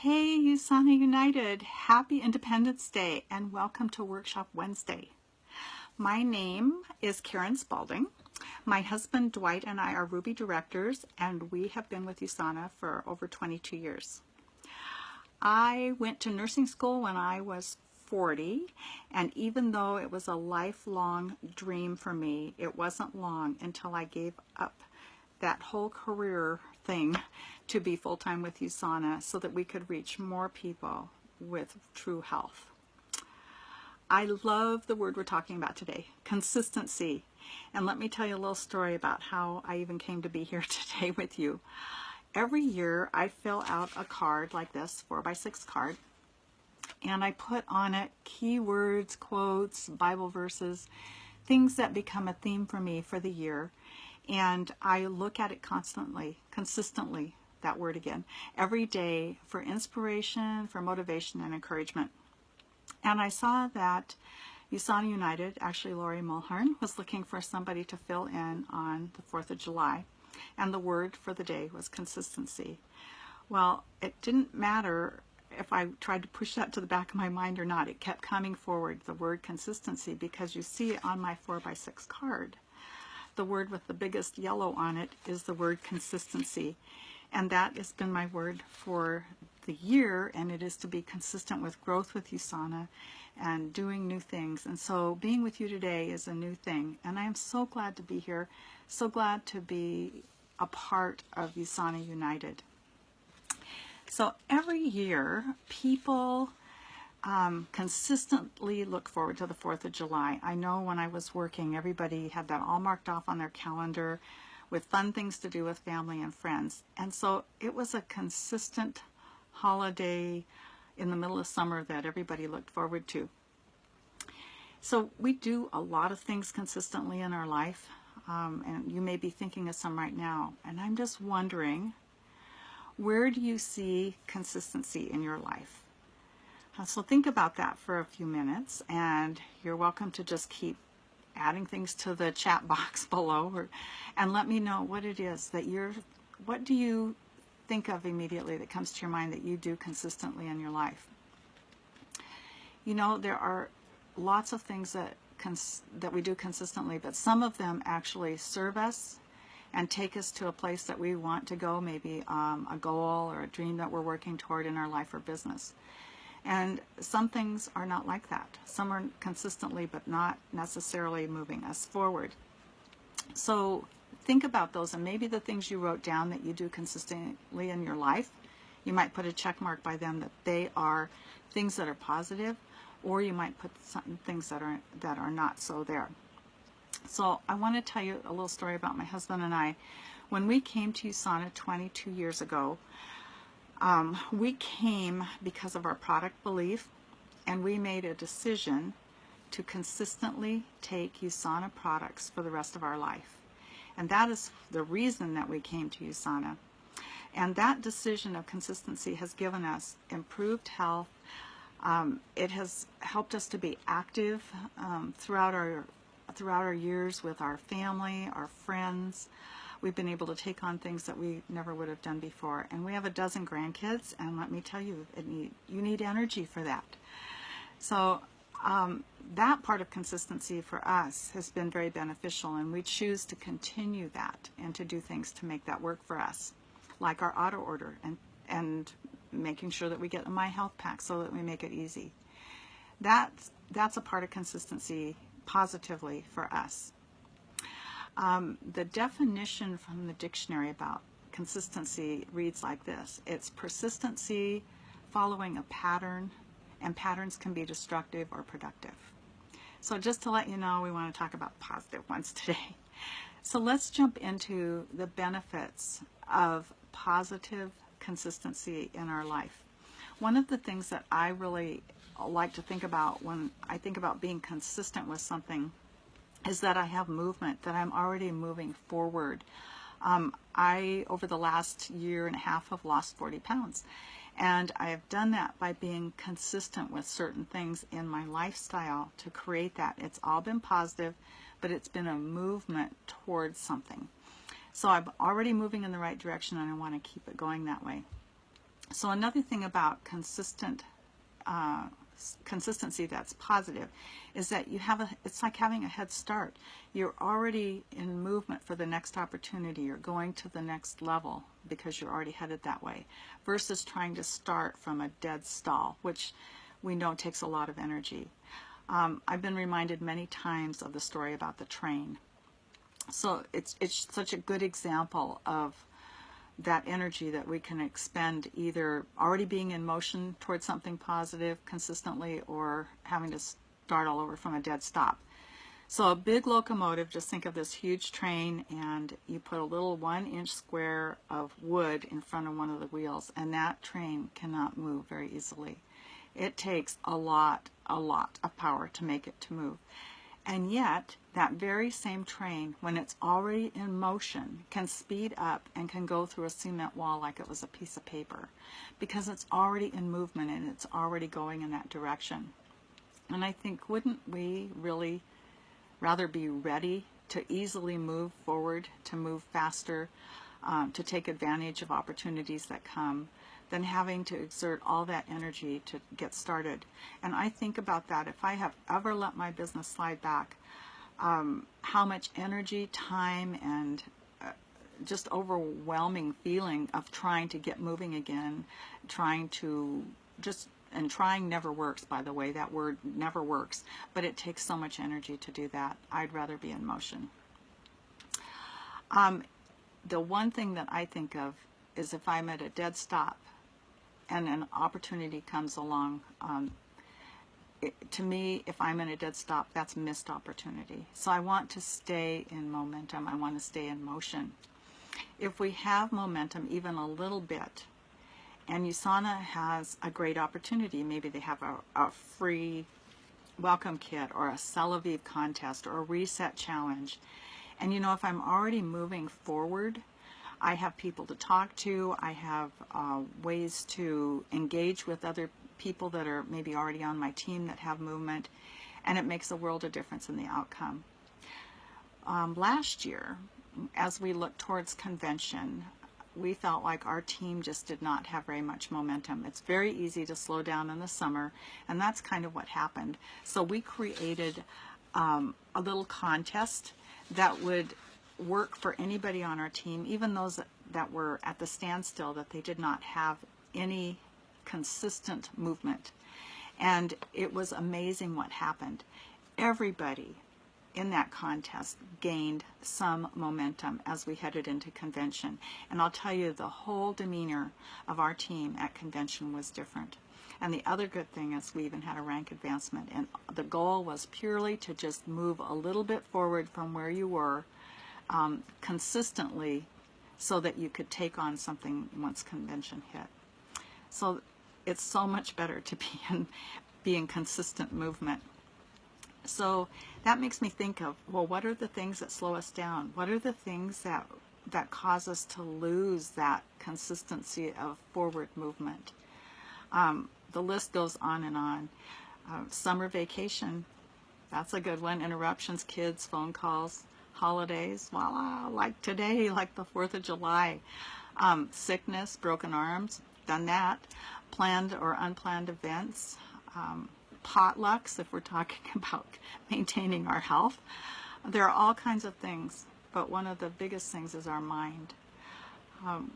Hey, USANA United, happy Independence Day and welcome to Workshop Wednesday. My name is Karen Spaulding. My husband Dwight and I are Ruby directors, and we have been with USANA for over 22 years. I went to nursing school when I was 40, and even though it was a lifelong dream for me, it wasn't long until I gave up that whole career thing to be full-time with USANA so that we could reach more people with true health. I love the word we're talking about today, consistency. And let me tell you a little story about how I even came to be here today with you. Every year I fill out a card like this, 4x6 card, and I put on it keywords, quotes, Bible verses, things that become a theme for me for the year. And I look at it constantly, consistently, that word again, every day for inspiration, for motivation and encouragement. And I saw that USANA United, actually Lori Mulhern, was looking for somebody to fill in on the 4th of July. And the word for the day was consistency. Well, it didn't matter if I tried to push that to the back of my mind or not. It kept coming forward, the word consistency, because you see it on my 4x6 card. The word with the biggest yellow on it is the word consistency. And that has been my word for the year, and it is to be consistent with growth with USANA and doing new things. And so being with you today is a new thing. And I am so glad to be here, so glad to be a part of USANA United. So every year, people consistently look forward to the 4th of July. I know when I was working, everybody had that all marked off on their calendar with fun things to do with family and friends. And so it was a consistent holiday in the middle of summer that everybody looked forward to. So we do a lot of things consistently in our life, and you may be thinking of some right now. And I'm just wondering, where do you see consistency in your life? So think about that for a few minutes, and you're welcome to just keep adding things to the chat box below, and let me know what it is that what do you think of immediately that comes to your mind that you do consistently in your life? You know, there are lots of things that we do consistently, but some of them actually serve us and take us to a place that we want to go, maybe a goal or a dream that we're working toward in our life or business. And some things are not like that. Some are consistently, but not necessarily moving us forward. So think about those, and maybe the things you wrote down that you do consistently in your life, you might put a check mark by them that they are things that are positive, or you might put some things that are not so there. So I want to tell you a little story about my husband and I. When we came to USANA 22 years ago, we came because of our product belief, and we made a decision to consistently take USANA products for the rest of our life. And that is the reason that we came to USANA. And that decision of consistency has given us improved health. It has helped us to be active throughout our years with our family, our friends. We've been able to take on things that we never would have done before. And we have a dozen grandkids, and let me tell you, you need energy for that. So that part of consistency for us has been very beneficial, and we choose to continue that and to do things to make that work for us, like our auto order and making sure that we get the My Health Pack so that we make it easy. That's a part of consistency positively for us. The definition from the dictionary about consistency reads like this. It's persistency following a pattern, and patterns can be destructive or productive. So just to let you know, we want to talk about positive ones today. So let's jump into the benefits of positive consistency in our life. One of the things that I really like to think about when I think about being consistent with something is that I have movement, that I'm already moving forward. I, over the last year and a half, have lost 40 pounds. And I have done that by being consistent with certain things in my lifestyle to create that. It's all been positive, but it's been a movement towards something. So I'm already moving in the right direction, and I want to keep it going that way. So another thing about consistency that's positive is that it's like having a head start. You're already in movement for the next opportunity. You're going to the next level because you're already headed that way, versus trying to start from a dead stall, which we know takes a lot of energy. I've been reminded many times of the story about the train. So it's such a good example of that energy that we can expend either already being in motion towards something positive consistently, or having to start all over from a dead stop. So a big locomotive, just think of this huge train, and you put a little 1-inch square of wood in front of one of the wheels, and that train cannot move very easily. It takes a lot of power to make it to move. And yet, that very same train, when it's already in motion, can speed up and can go through a cement wall like it was a piece of paper, because it's already in movement and it's already going in that direction. And I think, wouldn't we really rather be ready to easily move forward, to move faster, to take advantage of opportunities that come, than having to exert all that energy to get started? And I think about that. If I have ever let my business slide back, how much energy, time, and just overwhelming feeling of trying to get moving again, and trying never works, by the way. That word never works, but it takes so much energy to do that. I'd rather be in motion. The one thing that I think of is if I'm at a dead stop and an opportunity comes along, to me, if I'm in a dead stop, that's missed opportunity. So I want to stay in momentum. I want to stay in motion. If we have momentum even a little bit, and USANA has a great opportunity, maybe they have a free welcome kit, or a Sell Aviv contest, or a reset challenge, and if I'm already moving forward, I have people to talk to, I have ways to engage with other people that are maybe already on my team that have movement, and it makes a world of difference in the outcome. Last year, as we looked towards convention, we felt like our team just did not have very much momentum. It's very easy to slow down in the summer, and that's kind of what happened. So we created a little contest that would work for anybody on our team, even those that were at the standstill, that they did not have any consistent movement. And it was amazing what happened. Everybody in that contest gained some momentum as we headed into convention. And I'll tell you, the whole demeanor of our team at convention was different. And the other good thing is we even had a rank advancement. And the goal was purely to just move a little bit forward from where you were consistently, so that you could take on something once convention hit. So it's so much better to be in consistent movement. So that makes me think of, well, what are the things that slow us down? What are the things that cause us to lose that consistency of forward movement? The list goes on and on. Summer vacation, that's a good one. Interruptions, kids, phone calls, holidays, voila, like today, like the 4th of July. Sickness, broken arms, done that. Planned or unplanned events, potlucks, if we're talking about maintaining our health. There are all kinds of things, but one of the biggest things is our mind.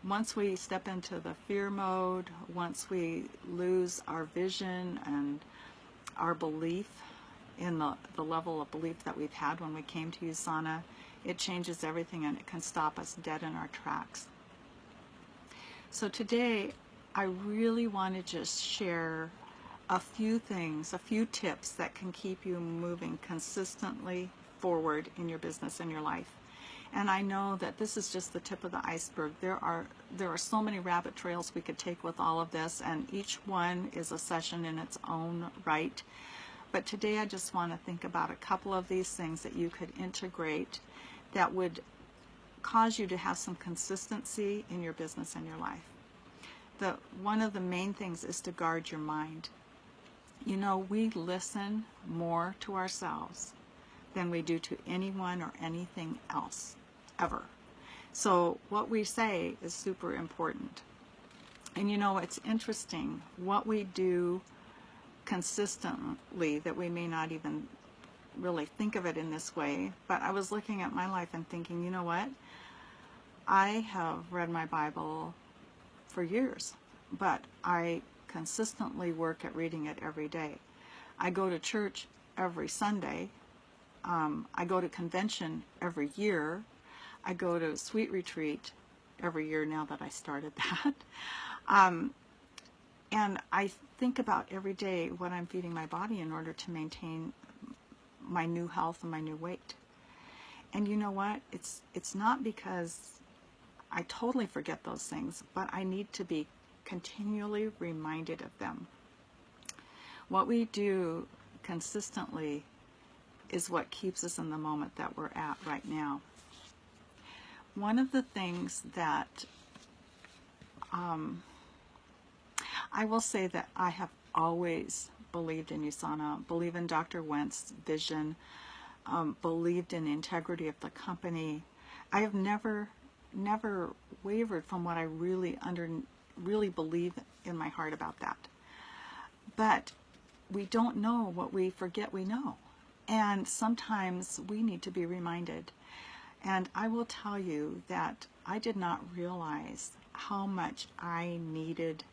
Once we step into the fear mode, once we lose our vision and our belief in the level of belief that we've had when we came to USANA, it changes everything, and it can stop us dead in our tracks. So today, I really want to just share a few things, a few tips that can keep you moving consistently forward in your business and your life. And I know that this is just the tip of the iceberg. There are so many rabbit trails we could take with all of this, and each one is a session in its own right. But today I just want to think about a couple of these things that you could integrate that would cause you to have some consistency in your business and your life. One of the main things is to guard your mind. We listen more to ourselves than we do to anyone or anything else, ever. So what we say is super important. And you know, it's interesting what we do consistently that we may not even really think of it in this way. But I was looking at my life and thinking, you know what? I have read my Bible for years, but I consistently work at reading it every day. I go to church every Sunday. I go to convention every year. I go to sweet retreat every year now that I started that. And I think about every day what I'm feeding my body in order to maintain my new health and my new weight. And you know what? It's not because I totally forget those things, but I need to be continually reminded of them. What we do consistently is what keeps us in the moment that we're at right now. One of the things that I will say that I have always believed in USANA, believe in Dr. Wentz's vision, believed in the integrity of the company. I have never wavered from what I really believe in my heart about that. But we don't know what we forget we know. And sometimes we need to be reminded. And I will tell you that I did not realize how much I needed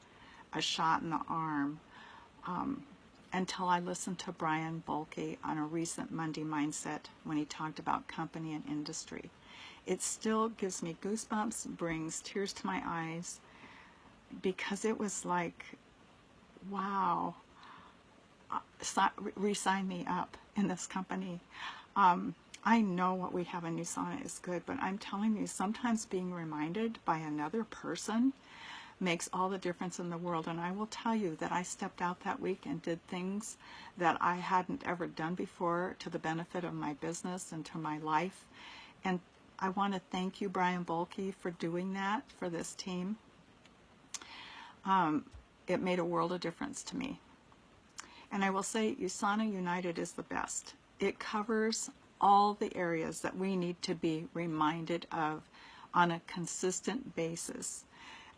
a shot in the arm until I listened to Brian Bulke on a recent Monday Mindset when he talked about company and industry. It still gives me goosebumps, brings tears to my eyes, because it was like, wow, re-sign me up in this company. I know what we have in USANA is good, but I'm telling you, sometimes being reminded by another person makes all the difference in the world. And I will tell you that I stepped out that week and did things that I hadn't ever done before to the benefit of my business and to my life. And I want to thank you, Brian Bulke, for doing that for this team. It made a world of difference to me. And I will say USANA United is the best. It covers all the areas that we need to be reminded of on a consistent basis.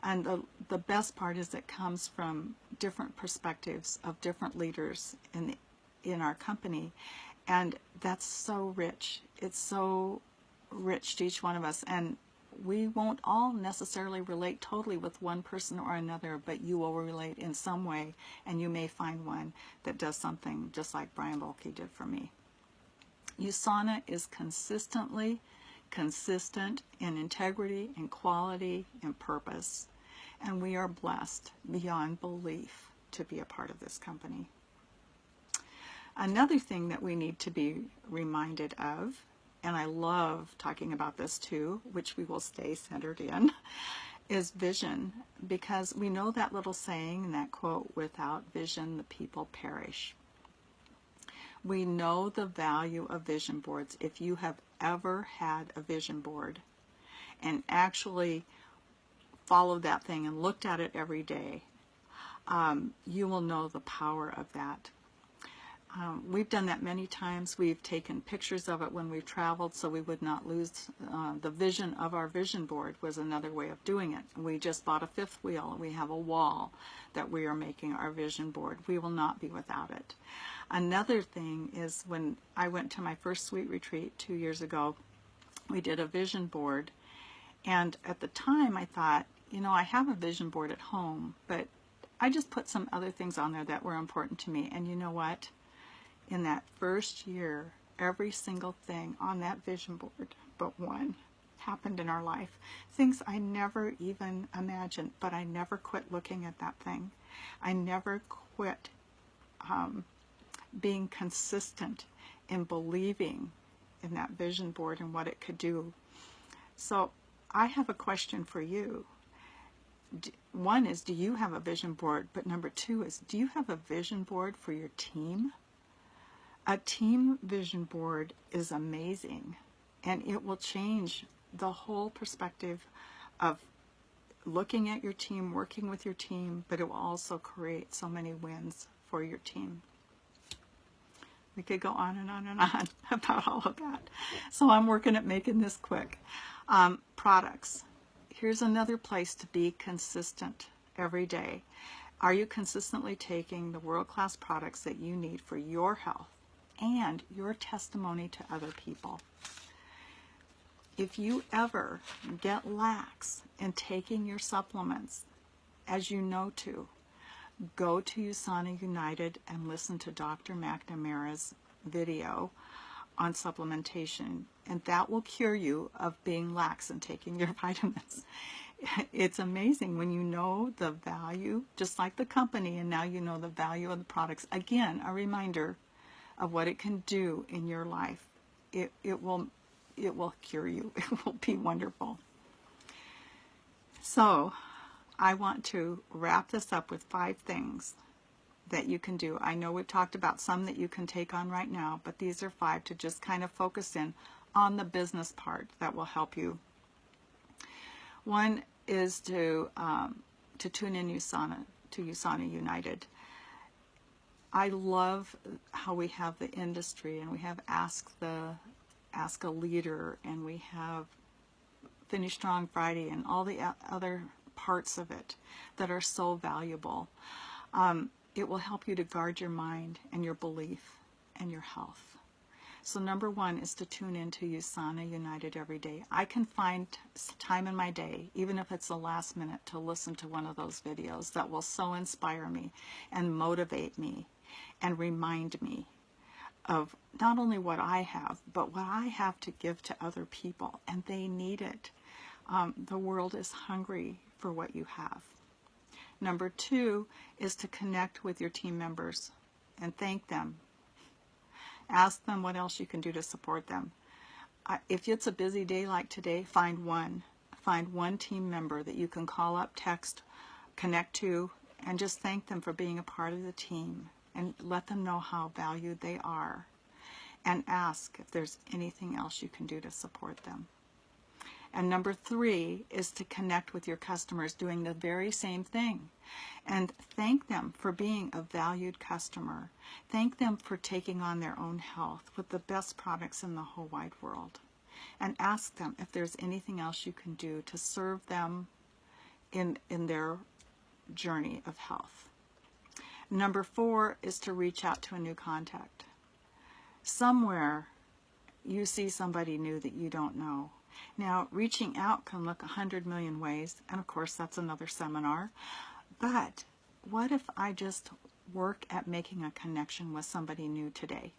And the best part is it comes from different perspectives of different leaders in our company. And that's so rich. It's so rich to each one of us. And we won't all necessarily relate totally with one person or another, but you will relate in some way, and you may find one that does something just like Brian Bulke did for me. USANA is consistently consistent in integrity, in quality, in purpose, and we are blessed beyond belief to be a part of this company. Another thing that we need to be reminded of, and I love talking about this too, which we will stay centered in, is vision, because we know that little saying, that quote, without vision the people perish. We know the value of vision boards. If you have ever had a vision board and actually followed that thing and looked at it every day, you will know the power of that. We've done that many times. We've taken pictures of it when we've traveled so we would not lose the vision of our vision board. Was another way of doing it. We just bought a fifth wheel. We have a wall that we are making our vision board. We will not be without it. Another thing is when I went to my first sweet retreat 2 years ago, we did a vision board. And at the time I thought, you know, I have a vision board at home, but I just put some other things on there that were important to me. And you know what? In that first year, every single thing on that vision board but one happened in our life. Things I never even imagined, but I never quit looking at that thing. I never quit being consistent in believing in that vision board and what it could do. So I have a question for you. One is, do you have a vision board? But number two is, do you have a vision board for your team? A team vision board is amazing, and it will change the whole perspective of looking at your team, working with your team, but it will also create so many wins for your team. We could go on and on and on about all of that. So I'm working at making this quick. Products. Here's another place to be consistent. every day? Are you consistently taking the world-class products that you need for your health and your testimony to other people? If you ever get lax in taking your supplements, as you know to, go to USANA United and listen to Dr. McNamara's video on supplementation, and that will cure you of being lax in taking your vitamins. It's amazing when you know the value, just like the company, and now you know the value of the products. Again, a reminder of what it can do in your life. It will cure you. It will be wonderful. So I want to wrap this up with 5 things that you can do. I know we've talked about some that you can take on right now, but these are 5 to just kind of focus in on the business part that will help you. One is to tune in to USANA United. I love how we have the industry, and we have Ask a Leader, and we have Finish Strong Friday, and all the other parts of it that are so valuable. It will help you to guard your mind and your belief and your health. So number 1 is to tune into USANA United every day. I can find time in my day, even if it's the last minute, to listen to one of those videos that will so inspire me and motivate me and remind me of not only what I have, but what I have to give to other people, and they need it. The world is hungry for what you have. Number 2 is to connect with your team members and thank them. Ask them what else you can do to support them. If it's a busy day like today, find one team member that you can call up, text, connect to, and just thank them for being a part of the team, and let them know how valued they are, and ask if there's anything else you can do to support them. And number 3 is to connect with your customers doing the very same thing, and thank them for being a valued customer. Thank them for taking on their own health with the best products in the whole wide world, and ask them if there's anything else you can do to serve them in their journey of health. Number 4 is to reach out to a new contact. Somewhere you see somebody new that you don't know. Now, reaching out can look 100 million ways, and of course that's another seminar. But what if I just work at making a connection with somebody new today?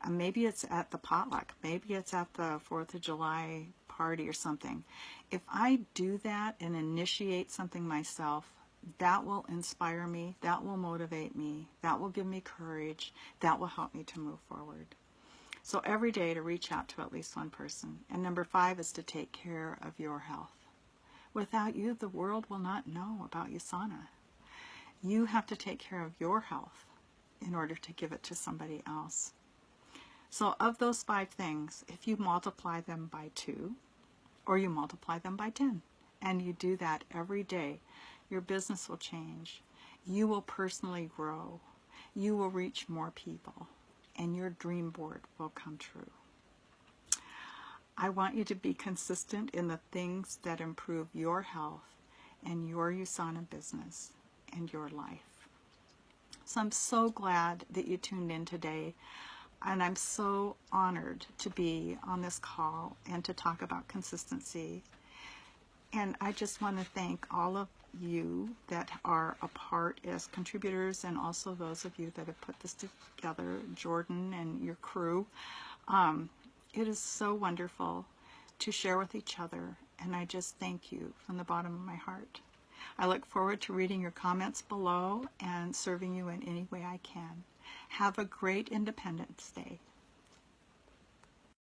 Maybe it's at the potluck, maybe it's at the 4th of July party or something. If I do that and initiate something myself, that will inspire me, that will motivate me, that will give me courage, that will help me to move forward. So every day to reach out to at least one person. And number 5 is to take care of your health. Without you, the world will not know about USANA. You have to take care of your health in order to give it to somebody else. So of those 5 things, if you multiply them by 2, or you multiply them by 10, and you do that every day, your business will change. You will personally grow. You will reach more people, and your dream board will come true. I want you to be consistent in the things that improve your health and your USANA business and your life. So I'm so glad that you tuned in today, and I'm so honored to be on this call and to talk about consistency. And I just want to thank all of you that are a part as contributors, and also those of you that have put this together, Jordan and your crew. It is so wonderful to share with each other, and I just thank you from the bottom of my heart. I look forward to reading your comments below and serving you in any way I can. Have a great Independence Day.